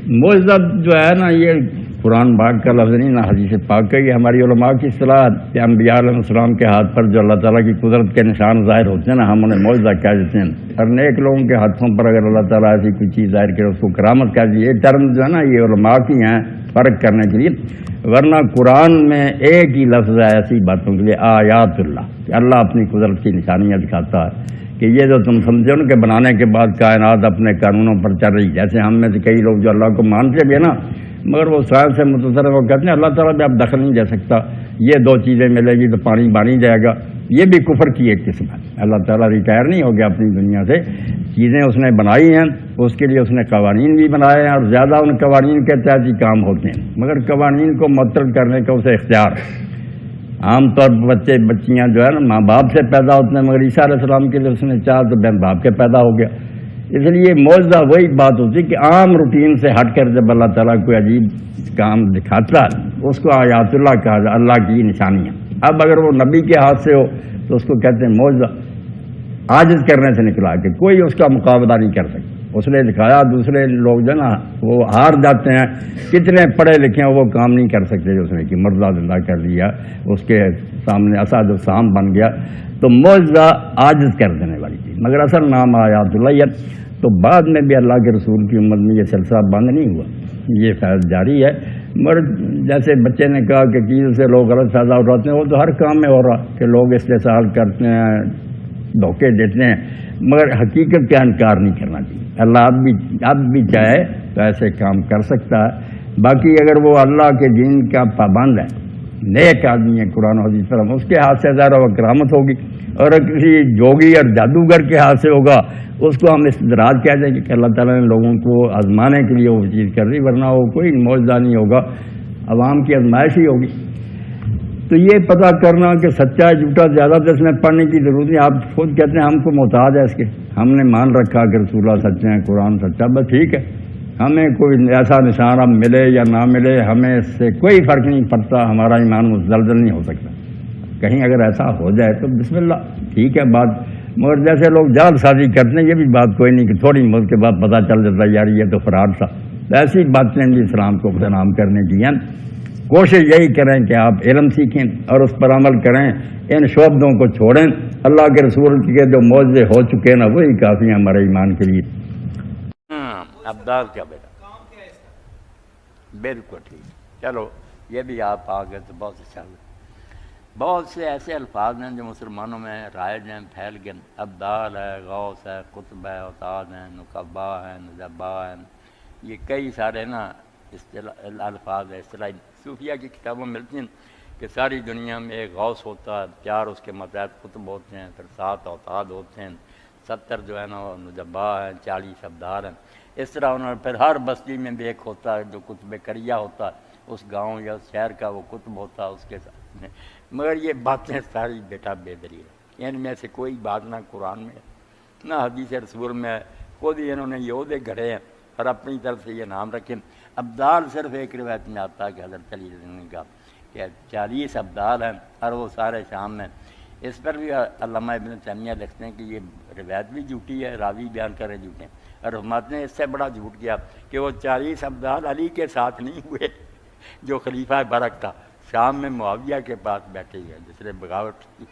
معجزہ جو ہے نا، یہ قرآن پاک کا لفظ نہیں، نہ حدیث پاک کا، یہ ہماری علماء کی اصطلاح ہے۔ انبیاء علیہ السلام کے ہاتھ پر جو اللہ تعالیٰ کی قدرت کے نشان ظاہر ہوتے ہیں نا، ہم انہیں معجزہ کہہ دیتے ہیں۔ اور نیک لوگوں کے ہاتھوں پر اگر اللہ تعالیٰ ایسی کوئی چیز ظاہر کرے اس کو کرامت کہہ دیے۔ یہ ٹرم جو ہے نا، یہ علماء کی ہیں فرق کرنے کے لیے، ورنہ قرآن میں ایک ہی لفظ ہے ایسی باتوں کے لیے، آیات اللہ، کہ اللہ اپنی قدرت کی نشانیاں دکھاتا ہے کہ یہ جو تم سمجھو نا کہ بنانے کے بعد کائنات اپنے قانونوں پر چل رہی، جیسے ہم میں سے کئی لوگ جو اللہ کو مانتے بھی ہیں نا، مگر وہ سائنس سے متصرف وہ کہتے ہیں اللہ تعالیٰ بھی اب دخل نہیں دے سکتا، یہ دو چیزیں ملے گی تو پانی بن ہی جائے گا۔ یہ بھی کفر کی ایک قسم ہے۔ اللہ تعالیٰ ریٹائر نہیں ہو گیا اپنی دنیا سے، چیزیں اس نے بنائی ہیں، اس کے لیے اس نے قوانین بھی بنائے ہیں، اور زیادہ ان قوانین کے تحت ہی کام ہوتے ہیں، مگر قوانین کو معطل کرنے کا اسے اختیار ہے۔ عام طور پر بچیاں جو ہے نا ماں باپ سے پیدا ہوتے ہیں، مگر عیسیٰ علیہ السلام کے لیے اس نے چاہا تو بہن باپ کے پیدا ہو گیا۔ اس لیے معجزہ وہی بات ہوتی کہ عام روٹین سے ہٹ کر جب اللہ تعالیٰ کوئی عجیب کام دکھاتا ہے اس کو آیات اللہ کہا جائے، اللہ کی نشانیاں۔ اب اگر وہ نبی کے ہاتھ سے ہو تو اس کو کہتے ہیں معجزہ، عاجز کرنے سے نکلا کہ کوئی اس کا مقابلہ نہیں کر سکتا۔ اس نے دکھایا، دوسرے لوگ جو نا وہ ہار جاتے ہیں، کتنے پڑھے لکھے ہیں وہ کام نہیں کر سکتے جو اس نے کہ مردہ زندہ کر دیا، اس کے سامنے اسد و سام بن گیا۔ تو معجزہ عاجز کر دینے والی چیز، مگر اصل نام آیات اللہ۔ تو بعد میں بھی اللہ کے رسول کی امت میں یہ سلسلہ بند نہیں ہوا، یہ فیض جاری ہے۔ مگر جیسے بچے نے کہا کہ چیز سے لوگ غلط فائدہ اٹھاتے ہیں، وہ تو ہر کام میں ہو رہا کہ لوگ استحصال کرتے ہیں، دھوکے دیتے ہیں، مگر حقیقت کا انکار نہیں کرنا چاہیے۔ اللہ اب بھی چاہے تو ایسے کام کر سکتا ہے۔ باقی اگر وہ اللہ کے دین کا پابند ہے، نیک آدمی ہے، قرآن و حدیث پر اس کے ہاتھ سے ظاہر و کرامت ہوگی، اور کسی جوگی اور جادوگر کے ہاتھ سے ہوگا اس کو ہم استدراج کہہ دیں کہ اللہ تعالیٰ نے لوگوں کو آزمانے کے لیے وہ چیز کر رہی، ورنہ وہ کوئی معجزہ نہیں ہوگا، عوام کی آزمائش ہی ہوگی۔ تو یہ پتہ کرنا کہ سچا ہے جھوٹا زیادہ تو اس میں پڑھنے کی ضرورت نہیں۔ آپ خود کہتے ہیں ہم کو محتاج ہے اس کے، ہم نے مان رکھا کہ رسول اللہ سچے ہیں، قرآن سچا، بس ٹھیک ہے، ہمیں کوئی ایسا نشان اب ملے یا نہ ملے ہمیں اس سے کوئی فرق نہیں پڑتا، ہمارا ایمان مزلزل نہیں ہو سکتا۔ کہیں اگر ایسا ہو جائے تو بسم اللہ، ٹھیک ہے بات، مگر جیسے لوگ جال سازی کرتے ہیں یہ بھی بات کوئی نہیں کہ تھوڑی مدت کے بعد پتہ چل جاتا یار یہ تو فراڈ تھا۔ ایسی باتیں بھی اسلام کو بدنام کرنے کی ہیں۔ کوشش یہی کریں کہ آپ علم سیکھیں اور اس پر عمل کریں، ان شعبوں کو چھوڑیں۔ اللہ کے رسول کے جو معجزے ہو چکے ہیں نا وہی کافی ہیں ہمارے ایمان کے لیے۔ عبدال کیا بیٹا، بالکل ٹھیک، چلو یہ بھی آپ آ گئے تو بہت اچھا ہوا۔ بہت سے ایسے الفاظ ہیں جو مسلمانوں میں رائج ہیں، پھیل گئے، ابدال ہے، غوث ہے، قطب ہے، اوتاد ہیں، نقبا ہیں، نجبا ہیں، یہ کئی سارے نا الفاظ ہے اصطلاحی صوفیہ کی کتابوں میں ملتی ہیں کہ ساری دنیا میں ایک غوث ہوتا ہے، 4 اس کے متحد قطب ہوتے ہیں، پھر 7 اوتاد ہوتے ہیں، 70 جو ہے نا وہ نجبا ہیں، 40 ابدال ہیں۔ اس طرح انہوں نے پھر ہر بستی میں بھی ایک ہوتا ہے جو قطب کریہ ہوتا ہے، اس گاؤں یا اس شہر کا وہ قطب ہوتا ہے اس کے ساتھ میں۔ مگر یہ باتیں ساری بیٹا بے دلیل ہے، ان میں سے کوئی بات نہ قرآن میں نہ حدیث رسول میں، خود ہی انہوں نے یہ عہدے گھڑے ہیں اور اپنی طرف سے یہ نام رکھیں۔ ابدال صرف ایک روایت میں آتا ہے کہ حضرت علی رضی اللہ عنہ نے کہا کہ 40 ابدال ہیں اور وہ سارے شام میں۔ اس پر بھی علامہ ابن تیمیہ لکھتے ہیں کہ یہ روایت بھی جھوٹی ہے، راوی بیان کر رہے جھوٹے ہیں، اور حکومت نے اس سے بڑا جھوٹ کیا کہ وہ 40 ابدال علی کے ساتھ نہیں ہوئے جو خلیفہ برق تھا، شام میں معاویہ کے پاس بیٹھے ہوئے جس نے بغاوت کی۔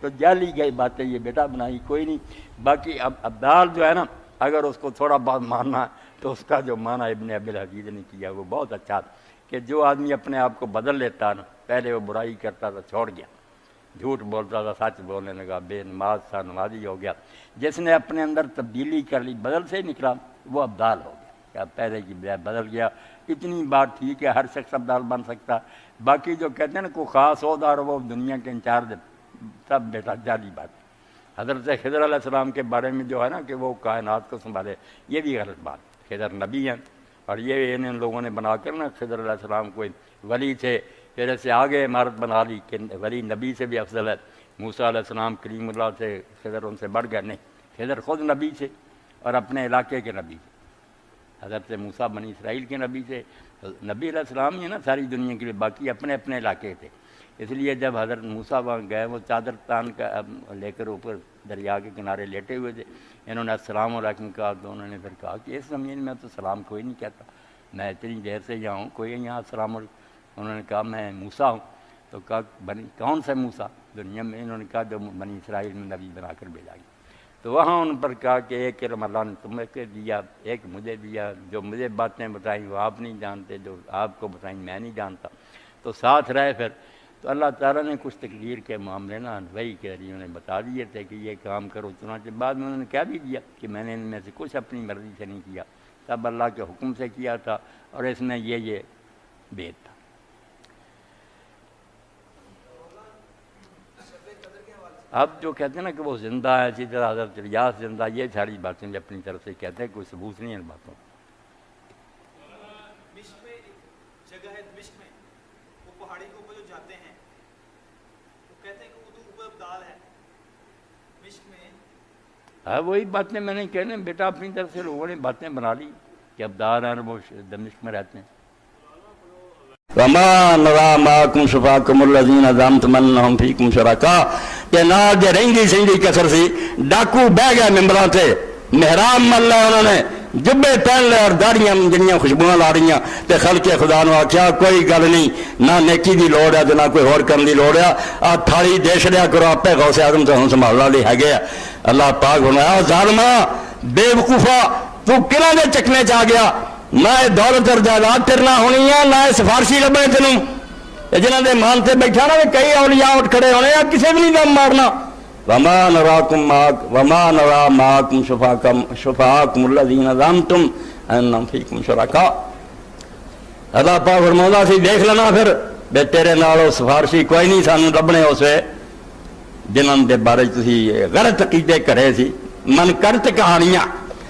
تو جعلی گئی باتیں یہ بیٹا بنائی کوئی نہیں۔ باقی اب ابدال جو ہے نا اگر اس کو تھوڑا بہت ماننا تو اس کا جو معنی ابن ابی الحدید نے کیا وہ بہت اچھا تھا کہ جو آدمی اپنے آپ کو بدل لیتا نا، پہلے وہ برائی کرتا تھا چھوڑ گیا، جھوٹ بولتا تھا سچ بولنے لگا، بے نماز تھا نمازی ہو گیا، جس نے اپنے اندر تبدیلی کر لی بدل سے نکلا وہ ابدال ہو گیا، کیا پہلے کی بجائے بدل گیا۔ اتنی بات ٹھیک ہے، ہر شخص ابدال بن سکتا۔ باقی جو کہتے ہیں نا کوئی خاص عہدہ وہ دنیا کے انچارج، سب بیٹا جعلی بات ہے۔ حضرت خضر علیہ السلام کے بارے میں جو ہے نا کہ وہ کائنات کو سنبھالے، یہ بھی غلط بات۔ خضر نبی ہیں اور یہ ان لوگوں نے بنا کر نا خضر علیہ السلام کو ولی تھے، پھر ایسے آگے عمارت بنا لی کہ ولی نبی سے بھی افضل ہے۔ موسیٰ علیہ السلام کریم اللہ سے خضر ان سے بڑھ گئے، نہیں، خضر خود نبی تھے اور اپنے علاقے کے نبی تھے۔ حضرت موسیٰ بنی اسرائیل کے نبی تھے، نبی علیہ السلام ہی ہے نا ساری دنیا کے لیے، باقی اپنے اپنے علاقے تھے۔ اس لیے جب حضرت موسیٰ وہاں گئے وہ چادر تان کا لے کر اوپر دریا کے کنارے لیٹے ہوئے تھے، انہوں نے السلام علیکم کہا تو انہوں نے پھر کہا کہ اس زمین میں تو سلام کوئی نہیں کہتا، میں اتنی دیر سے یہاں ہوں، کوئی یہاں السلام علیکم. انہوں نے کہا میں موسیٰ ہوں. تو کہا بنی کون سا موسیٰ دنیا میں؟ انہوں نے کہا جو بنی اسرائیل میں نبی بنا کر بھیجا گیا. تو وہاں ان پر کہا کہ ایک علم اللہ نے تمہیں کے دیا، ایک مجھے دیا. جو مجھے باتیں بتائیں وہ آپ نہیں جانتے، جو آپ کو بتائیں میں نہیں جانتا. تو ساتھ رہے پھر. تو اللہ تعالیٰ نے کچھ تقدیر کے معاملے نا وہی کے ذریعے انہیں بتا دیے تھے کہ یہ کام کرو. چنانچہ بعد میں انہوں نے کہہ بھی دیا کہ میں نے ان میں سے کچھ اپنی مرضی سے نہیں کیا، سب اللہ کے حکم سے کیا تھا، اور اس میں یہ بید تھا. اب جو کہتے ہیں نا کہ وہ زندہ ہے، اسی طرح حضرت الیاس زندہ، یہ ساری باتیں بھی اپنی طرف سے کہتے ہیں، کوئی ثبوت نہیں ہے ان باتوں. دمشق میں جگہ ہے، دمشق میں وہ پہاڑی کے اوپر جو جاتے ہیں وہ کہتے ہیں کہ وہ تو اوپر ابدال ہے دمشق میں. ہاں وہی باتیں میں نے کہنے بیٹا، اپنی طرف سے لوگوں نے باتیں بنا لی کہ ابدال ہیں وہ دمشق میں رہتے ہیں. وما نرى معكم شفاعكم الذين زعمتم انهم فيكم شركاء. کہ نہ جو رہنگی سنگی کسر سی ڈاکو بہ گئے ممبراں تے، محرام مل لے انہوں نے، جبے پہن لے اور داڑیاں جنیاں خوشبوئیں لا رہی ہیں. تے خلق خدا نو آکھیا کوئی گل نہیں، نہ نیکی دی لوڑ ہے تے نہ کوئی ہور کرن دی لوڑ ہے، آ تھالی دے چھڑیا کرو، آپے غوث اعظم تو سنبھال والے ہے. اللہ پاک فرمایا ظالما بے وقوفا تو کناں دے چکنے چ آ گیا، نہ دولت اور جائیداد تیرنا ہونی ہے، نہ سفارشی لبنے تینوں جنہاں دے مان تے بیٹھا نا کئی اولیاء اٹھ کھڑے ہونے یا کسی بھی نہیں دم مارنا. وما نرى معكم شفاعكم الذين زعمتم انهم فيكم شركاء. اللہ پاک فرماؤں سی دیکھ لینا پھر بے تیرے نال سفارشی کوئی نہیں سانو لبنے اس وے جنہاں دے بارے تسی غلط عقیدے کرے سی، من کرت کہانیاں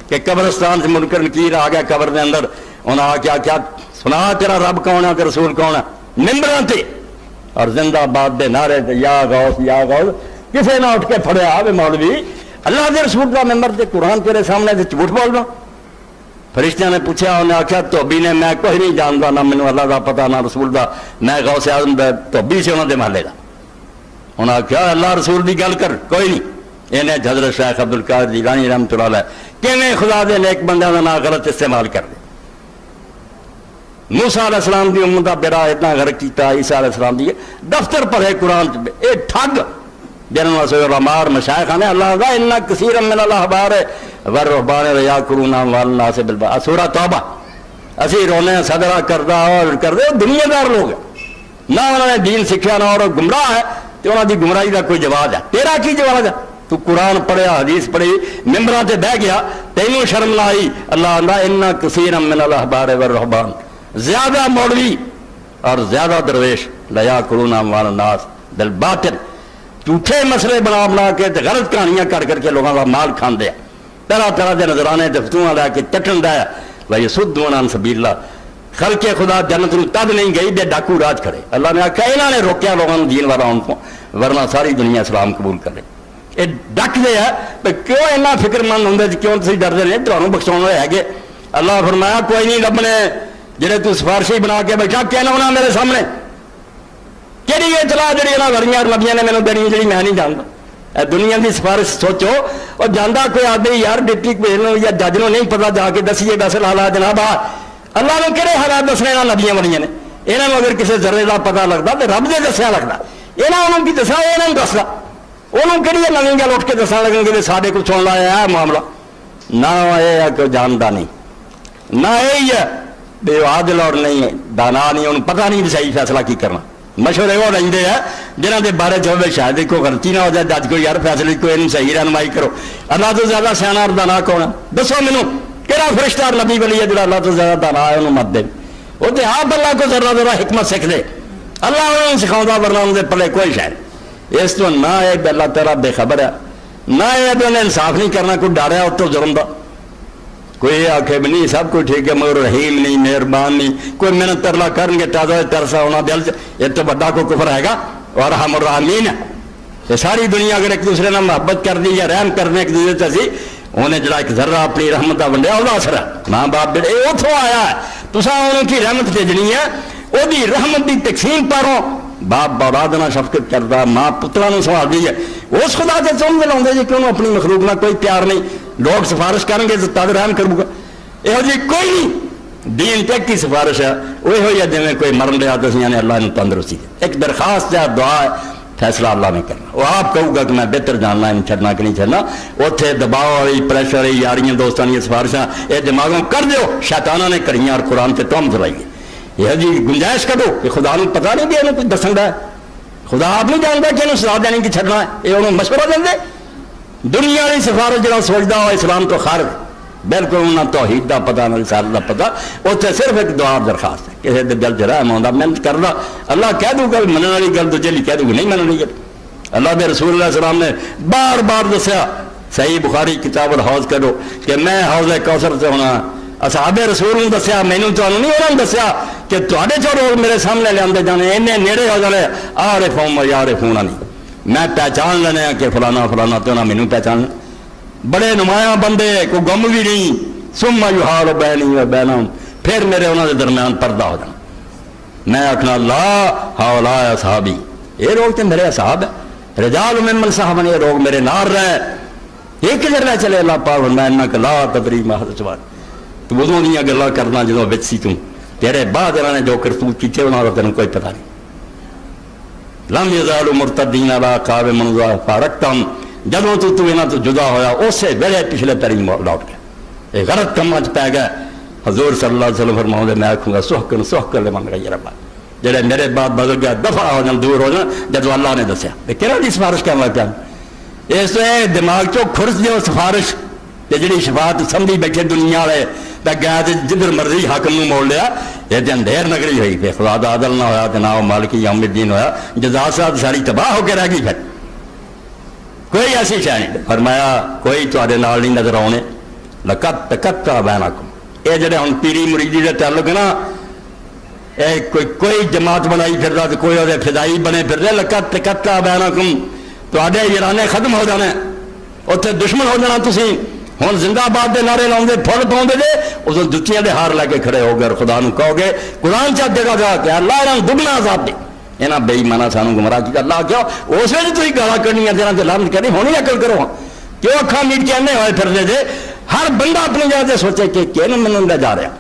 کہ قبرستان سے منکر نکیر آ گیا قبر دے اندر، انہاں آ کیا سنا تیرا رب کون ہے تے رسول کون ہے، ممبراں تے اور زندہ باد دے نعرے تے یا غوث کسے نہ اٹھ کے پھڑیا آوے مولوی اللہ دے رسول دا ممبر تے قرآن تیرے سامنے تے جھوٹ بولنا. فرشتیاں نے پوچھا، انہیں آخیا دھوبی نے میں کوئی نہیں جانتا، نہ مینوں اللہ دا پتہ نہ رسول دا، میں غوث اعظم دا دھوبی سے انہاں دے محلے دا. انہاں آخیا اللہ رسول دی گل کر، کوئی نہیں. انہیں حضرت شیخ عبدالقادر جیلانی رحمۃ اللہ علیہ کیویں خدا دے نیک بندیاں دا نام غلط استعمال کر دے. موسیٰ علیہ السلام دی امت دا بیڑا اتنا غرق کیتا، عیسیٰ علیہ السلام دی دفتر پڑھے قرآن اے ٹھگ جنہوں نے رمار مشائخ نے اللہ دا انہا کثیر من الاحبار والرہبان یاکلون اموال الناس بالباطل. سورہ توبہ. اسی رونے صدرہ کردہ اور کردے دنیا دار لوگ ہیں، نہ انہوں نے دین سکھیا نہ اور گمراہ ہے، تو انہوں دی گمراہی دا کوئی جواب ہے. تیرا کی جواب ہے؟ تو قرآن پڑھیا، حدیث پڑھی، ممبران تے بہ گیا، تینوں شرم نہ آئی. اللہ دا انہا کثیر من الاحبار والرہبان، زیادہ مولوی اور زیادہ درویش لیاکلون اموال الناس بالباطل، جھوٹے مسئلے بنا کے غلط کہانیاں کر کے لوگوں کا مال کھاندے ہیں، طرح طرح کے نظرانے فتویاں لے کے چٹن دیا وَيَصُدُّونَ عَن سَبِيلِ اللَّهِ. خلق خدا جنت نو تد نہیں گئی بے ڈاکو راج کھڑے. اللہ نے آخیا انہوں نے روکیا لوگوں نے دین والا ان کو، ورنہ ساری دنیا اسلام قبول کرے. یہ ڈکتے ہیں کیوں اینا فکر مند ہوں، کیوں تھی ڈرتے رہے تمہوں بخشاؤ ہے گے. اللہ فرمایا کوئی نہیں لبنے جڑے تو سفارشی بنا کے بیٹھا کہنا ہونا میرے سامنے کہڑی اطلاع جڑی انہاں وریاں نبیاں نے مینوں دینی جڑی میں نہیں جانتا. دنیا کی سفارش سوچو اور جانا کوئی آدمی یار ڈپٹی کمیشنر یا جج نو نہیں پتا جا کے دسیے ویسے لالا جناب اللہ نے کہڑے حالات دسنے نہ نبیاں بڑیاں نے یہاں اگر کسی ذرے کا پتا لگتا تو رب دے دسیا لگتا. یہاں کی دسا یہ دستا انہوں کہڑی نویں گل اٹھ کے دسا لگیں گے سارے کو سن لایا ہے معاملہ. نہ یہ کہ جانتا نہیں، نہ یہی ہے بے عادل اور نہیں دانا نہیں، انہوں پتہ نہیں صحیح فیصلہ کی کرنا. مشورے وہ لیں ہیں جنہوں کے بارے جو شاید کوئی غلطی نہ ہو جائے جج کو یار فیصلے کو انہوں صحیح رہنمائی کرو. اللہ تو زیادہ سیاح اور دانا کون ہے دسو مینوں کہڑا فرشتہ اور نبی ولی ہے جو اللہ تو زیادہ دانا ہے انہوں مت دے. وہ تو آپ اللہ کو ذرا ذرا حکمت سکھ دے، اللہ انہوں سکھاؤں ورنہ انہوں کے پلے کوئی شاید. اس تو نہ یہ اللہ تعالیٰ بے خبر ہے، نہ یہ بھی انہیں انصاف نہیں کرنا، کوئی ڈر ہے اس تو جرم دا. کوئی آخے بھی نہیں سب کچھ ٹھیک ہے مگر رحیم نہیں مہربان نہیں، کوئی محنت ترلا کرن گے تازہ ترسا ہونا دل یہ تو بڑا کو کفر ہے گا. اور ہم الرحمین ہے یہ ساری دنیا اگر ایک دوسرے نے محبت کر دی یا رحم کرنے ایک دوسرے سے سی انہیں جڑا ایک ذرہ اپنی رحمت کا ونڈیا وہ اثر ہے. ماں باپ بیٹے یہ اتوں آیا ہے تصا انہوں کی رحمت بھیجنی ہے، وہ رحمت کی تقسیم پارو. باپ اولاد نہ شفقت کرتا، ماں پترا سنبھال دی ہے، اس خدا سے تم دلاؤں جی کہ انہوں اپنی مخلوق نہ کوئی پیار نہیں. لوگ سفارش کریں گے تو تد رحم کروں گا. یہ جی کوئی نہیں دین تے کی سفارش ہے وہ ہوئی ہے جی کوئی مرن لیا تو نے اللہ نے تندرستی ایک درخواست ہے دعا ہے فیصلہ اللہ نے کرنا وہ آپ کہوں گا کہ میں بہتر جاننا ہے چھڑنا کہ نہیں چھڑنا اتنے دباؤ والی پریشر والی یاریاں دوستان سفارشاں یہ دماغوں کر دیو شیطانہ نے کریاں اور قرآن سے تم چلائیے یہ جی گنجائش کرو کہ خدا نے پتہ نہیں کہ انہوں کچھ دسن ہے خدا آپ نہیں جانتا کہ انہوں سزا دینی کہ چھڑنا ہے یہ انہوں مشورہ دیں دے دنیا والی سفارش جہاں سوچتا ہو اسلام تو خارج بالکل انہوں نے توحید دا پتہ نہ رسالت دا پتہ اتنے صرف ایک دعا درخواست ہے کسی دے دل چ رحم آਉਂਦਾ محنت کرنا اللہ کہہ دوں گا منن والی گل تو چلی کہہ دوں گا نہیں منن والی گل اللہ دے رسول اللہ السلام نے بار بار دسیا صحیح بخاری کتاب الحوض کرو کہ میں حوض کوثر سے ہونا اصحاب رسول نے دسیا مینوں تانوں نہیں انہوں نے دسیا کہ تواڈے چوں لوگ میرے سامنے لے جانے اینے نیڑے ہو جانے عارفون و یعرفون نہیں میں پہچان لینے کہ فلانا فلانا تو نہ مینوں پہچان بڑے نمایاں بندے کوئی گم بھی نہیں ثم یحال بینی و بینہم پھر میرے انہوں کے درمیان پردہ ہو جانا میں آخنا لا ہاؤلا اصحابی یہ لوگ تو میرے اصحاب ہے رجال ممن صحابہ یہ لوگ میرے نار رہے ایک کدھر رہ چلے اللہ پاک میں انک لا تدری ما حدث بعد تو ادوں دیاں گلاں کرنا جدوں وچ سی توں تیرے بعد انہوں نے جو کرتوت کیتے انہاں دا تینوں کوئی پتہ نہیں لم یزالوا مرتدین علی اعقابہم منذ فارقتہم جدوں تو انہاں تو جدا ہویا اسی ویلے پچھلے تیری لوٹ گیا یہ غلط کماں چ پی گیا حضور صلی اللہ علیہ وسلم فرماؤں دے میں آکھوں گا سحقن سحقن لمن غیر ربا جڑے میرے بعد بدل گیا دفع ہو جان دور ہو جان جدو اللہ نے دسیا کہنا دی سفارش کیا پیا اس سے دماغ چو کھرس دیو سفارش تے جڑی شفاعت سمجھی بیٹھے دنیا والے تے گیا تے جدھر مرضی حاکم نوں موڑ لیا یہ تے اندھیر نگری ہوئی پہ خدا دا عدل نہ ہویا تے نہ مالک یوم الدین ہویا جزا ساتھ ساری تباہ ہو کے رہ گئی پھر کوئی ایسی شے نہیں فرمایا کوئی تواڈے نال نہیں نظر آونے لقد تقطع بینکم یہ جڑے ہن پیری مریدی دے تعلق نا کوئی جماعت بنائی پھر رہا کوئی وہ فدائی بنے پھر رہے لقد تقطع بینکم تواڈے یارانے ختم ہو جانے اتنے دشمن ہو جانا تسی ہوں زندہ باد دے نعرے لاؤں گے پھل پاؤں دے اس جتیاں دے ہار لے کے کھڑے ہو گئے اور خدا نو کہو گے قرآن چاہ دے گا جا کہ اللہ انہوں دگنا عذاب دے یہاں بے ایمانہ سانوں گمراہ کیا اللہ کیا اس وجہ تھی گالا کرنی ہے جنہاں سے لعنت کرنی ہونی عقل کرو کیوں اکھاں میٹ کے انے ہوئے پھر دے ہر بندہ اپنی جگہ سے سوچے کہ کہنے میں جا رہا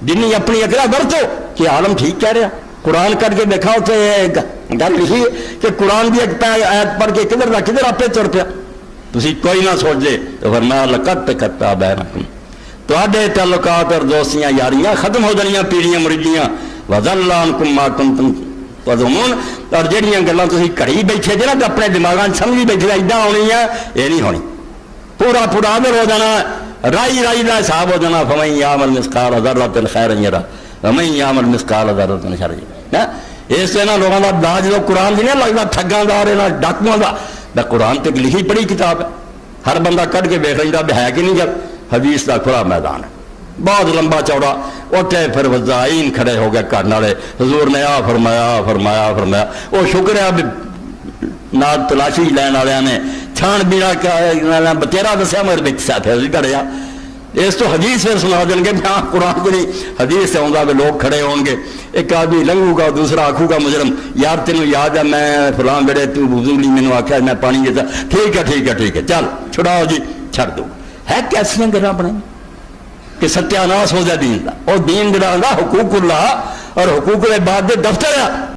جنہیں اپنی اکلا برتو کہ عالم ٹھیک کہہ رہا قرآن کر کے دیکھا اتنے گل لکھی کہ قرآن کی ایک آیت پڑھ کے کدھر نہ کدھر آپ تر پیا تھی کوئی نہ سوچ دے تو فرمایا لقد تقطع بینکم تواڈے تعلقات اور دوستیاں یاریاں ختم ہو جانیاں پیڑیاں مریدیاں وضل عنکم ما کنتم تظنون اور جہاں گلاں تسی گھڑی بیٹھے جے نا اپنے دماغاں سمجھی بیٹھے ایڈاں ہونی ہے یہ نہیں ہونی پورا پورا عمل ہو جانا رائی رائی کا حساب ہو جانا فمن یعمل مثقال ذرۃ خیرا یرہ ومن یعمل مثقال ذرۃ شرا یرہ اس سے نا لوگوں کا دا جو قرآن نہیں لگتا ٹھگاں دا اور ڈاکواں دا قرآن تے لکھی پڑھی کتاب ہے ہر بندہ کٹ کے دیکھ لینا ہے کہ نہیں جب حدیث دا کھلا میدان ہے بہت لمبا چوڑا اٹھے پھر وزائین کھڑے ہو گئے گھر والے حضور نے آ فرمایا فرمایا فرمایا وہ شکر ہے نہ تلاشی لین والے نے چھان بیڑا بتیرا دسیا مگر بچ ساتھ کھڑیا اس تو حدیث پھر سنا دیں گے ہاں قرآن کو نہیں حدیث سے آؤں گا لوگ کھڑے ہون گے ایک آدمی لنگو گا دوسرا آکھوں گا مجرم یار تینوں یاد ہے میں فلاں بڑے تو وضو نہیں مینوں آخیا میں پانی دیتا ٹھیک ہے ٹھیک ہے ٹھیک ہے چل چھڑاؤ جی چھڑ دو ہے کیسیاں گلاں بنائی کہ ستیاناس ہو جائے دین دا اور دین جڑا ہوندا حقوق اللہ اور حقوق العباد دے دفتر ہے